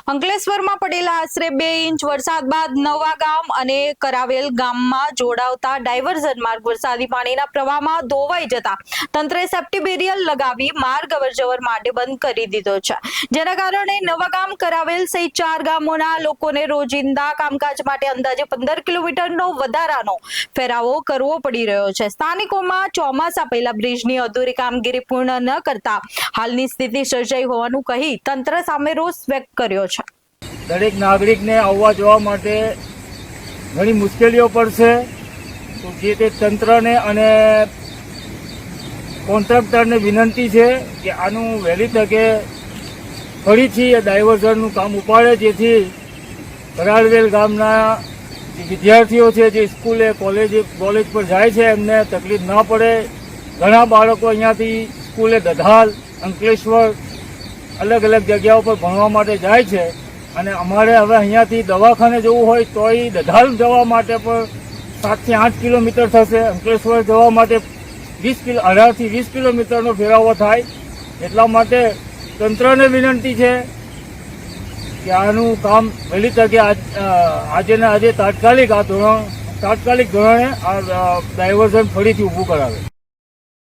અંકલેશ્વરમાં પડેલા આશરે 2 ઇંચ વરસાદ બાદ નવા ગામ અને કરાવેલ ગામમાં જોડાવતા ડાયવર્ઝન માર્ગ વરસાદી પાણીના પ્રવાહમાં ધોવાઈ જતા તંત્રે સેફ્ટી બેરિયર લગાવી માર્ગ અવરજવર માટે બંધ કરી દીધો છે, જેના કારણે નવા ગામ કરાવેલ સહિત 4 ગામોના લોકોને રોજિંદા કામકાજ માટે અંદાજે 15 કિલોમીટરનો વધારાનો ફેરાવો કરવો પડી રહ્યો છે। સ્થાનિકોમાં ચોમાસા પહેલા બ્રિજની અધૂરી કામગીરી પૂર્ણ ન કરતા હાલની સ્થિતિ સર્જાઈ હોવાનું કહી તંત્ર સામે રોષ વ્યક્ત કર્યો છે। દરેક નાગરિકને આવવા જવા માટે ઘણી મુશ્કેલીઓ પડશે, તો જે તે તંત્રને અને કોન્ટ્રાક્ટરને વિનંતી છે કે આનું વહેલી તકે ફરીથી ડાયવર્ઝનનું કામ ઉપાડે, જેથી કરાડવેલ ગામના જે વિદ્યાર્થીઓ છે જે સ્કૂલે કોલેજ પર જાય છે એમને તકલીફ ના પડે। ઘણા બાળકો અહીંયાથી સ્કૂલે દધાલ, અંકલેશ્વર અલગ અલગ જગ્યાઓ પર ભણવા માટે જાય છે અને અમારે હવે અહીંયાથી દવાખાને જવું હોય તોય દધાલ જવા માટે પણ 7 થી 8 કિલોમીટર થશે। અંકલેશ્વર જવા માટે 18 થી 20 કિલોમીટરનો ફેરાવો થાય। એટલા માટે તંત્રને વિનંતી છે કે આનું કામ વહેલી તકે આજે તાત્કાલિક ધોરણે આ ડાયવર્ઝન ફરીથી ઊભું કરાવે।